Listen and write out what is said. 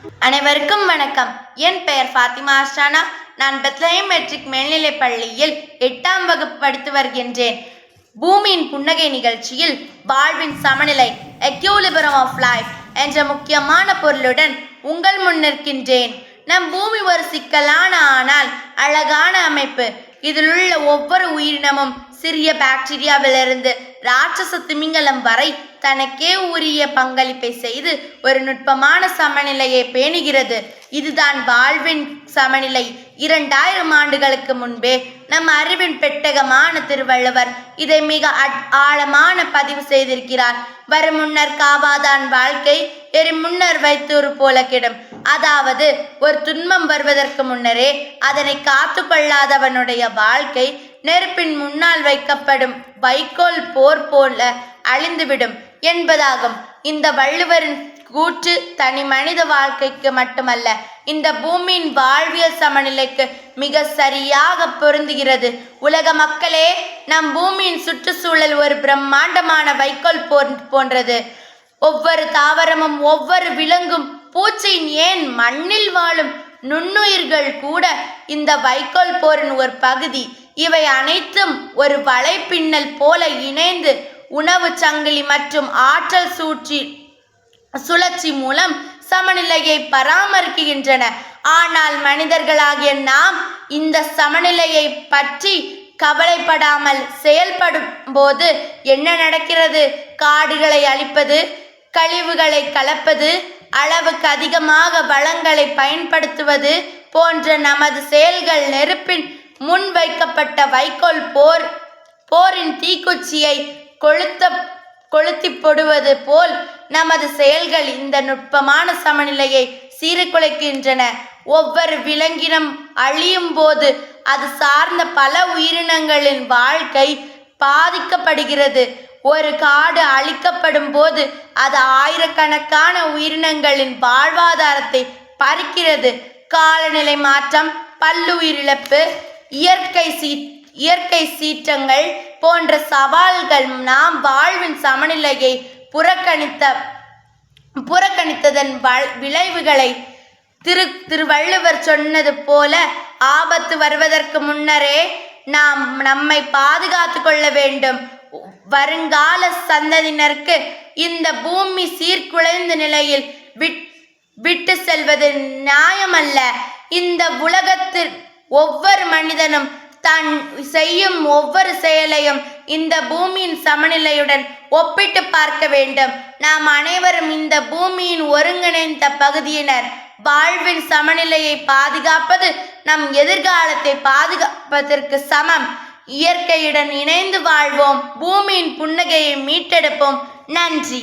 அனைவருக்கும் வணக்கம். என் பெயர் ஃபாத்திமா அஸ்ரானா. நான் பெத்லஹேம் மெட்ரிக் மேல்நிலைப் பள்ளியில் 8ஆம் வகுப்பு படித்து வருகின்றேன். பூமியின் புன்னகை நிகழ்ச்சியில் வாழ்வின் சமநிலை எக்யூலிபிரம் ஆஃப் லைஃப் என்ற முக்கியமான பொருளுடன் உங்கள் முன் நிற்கின்றேன். நம் பூமி ஒரு சிக்கலான ஆனால் அழகான அமைப்பு. இதிலுள்ள ஒவ்வொரு உயிரினமும் சிறிய பாக்டீரியாவிலிருந்து ராட்சச திமிங்கலம் வரை தனக்கே உரிய பங்களிப்பை செய்து ஒரு நுட்பமான சமநிலையை பேணுகிறது. இதுதான் வாழ்வின் சமநிலை. 2000 ஆண்டுகளுக்கு முன்பே நம் அறிவின் பெட்டகமான திருவள்ளுவர் இதை மிக ஆழமான பதிவு செய்திருக்கிறார். வரும் முன்னர் காவாதான் வாழ்க்கை எரி முன்னர் வைத்தூறு போல கிடும். அதாவது ஒரு துன்பம் வருவதற்கு முன்னரே அதனை காத்து கொள்ளாதவனுடைய வாழ்க்கை நெருப்பின் முன்னால் வைக்கப்படும் வைக்கோல் போர் போல அழிந்துவிடும் என்பதாகும். இந்த வள்ளுவரின் கூற்று தனி மனித வாழ்க்கைக்கு மட்டுமல்ல, இந்த பூமியின் வாழ்வியல் சமநிலைக்கு மிக சரியாக பொருந்துகிறது. உலக மக்களே, நம் பூமியின் சுற்றுச்சூழல் ஒரு பிரம்மாண்டமான வைக்கோல் போன்றது. ஒவ்வொரு தாவரமும், ஒவ்வொரு விலங்கும், பூச்சியின், ஏன் மண்ணில் வாழும் நுண்ணுயிர்கள் கூட இந்த வைக்கோல் போரின் ஒரு பகுதி. இவை அனைத்தும் ஒரு வலைப்பின்னல் போல இணைந்து உணவு சங்கிலி மற்றும் ஆற்றல் சுழற்சி மூலம் சமநிலையை பராமரிக்கின்றன. ஆனால் மனிதர்களாகிய நாம் இந்த சமநிலையை பற்றி கவலைப்படாமல் செயல்படும் போது என்ன நடக்கிறது? காடுகளை அழிப்பது, கழிவுகளை கலப்பது, அளவுக்கு அதிகமாக வளங்களை பயன்படுத்துவது போன்ற நமது செயல்கள் நெருப்பின் முன் வைக்கப்பட்ட வைக்கோல் போரின் தீக்குச்சியை கொளுத்தி போடுவது போல் நமது செயல்கள் இந்த நுட்பமான சமநிலையை சீர்குலைக்கின்றன. ஒவ்வொரு விலங்கினம் அழியும் போது அது சார்ந்த பல உயிரினங்களின் வாழ்க்கை பாதிக்கப்படுகிறது. ஒரு காடு அழிக்கப்படும் போது அது ஆயிரக்கணக்கான உயிரினங்களின் வாழ்வாதாரத்தை பறிக்கிறது. காலநிலை மாற்றம், பல்லுயிரிழப்பு, இயற்கை சீற்றங்கள் போன்ற சவால்கள் நாம் வாழ்வின் சமநிலையை புறக்கணித்ததன் விளைவுகளை திருவள்ளுவர் சொன்னது போல ஆபத்து வருவதற்கு முன்னரே நாம் நம்மை பாதுகாத்து கொள்ள வேண்டும். வருங்கால சந்ததியினருக்கு இந்த பூமி சீர்குலைந்த நிலையில் விட்டு செல்வது நியாயமல்ல. இந்த உலகத்தில் ஒவ்வொரு மனிதனும் தான் செய்யும் ஒவ்வொரு செயலையும் இந்த பூமியின் சமநிலையுடன் ஒப்பிட்டு பார்க்க வேண்டும். நாம் அனைவரும் இந்த பூமியின் ஒருங்கிணைந்த பகுதியினர். வாழ்வின் சமநிலையை பாதுகாப்பது நம் எதிர்காலத்தை பாதுகாப்பதற்கு சமம். இயற்கையுடன் இணைந்து வாழ்வோம். பூமியின் புன்னகையை மீட்டெடுப்போம். நன்றி.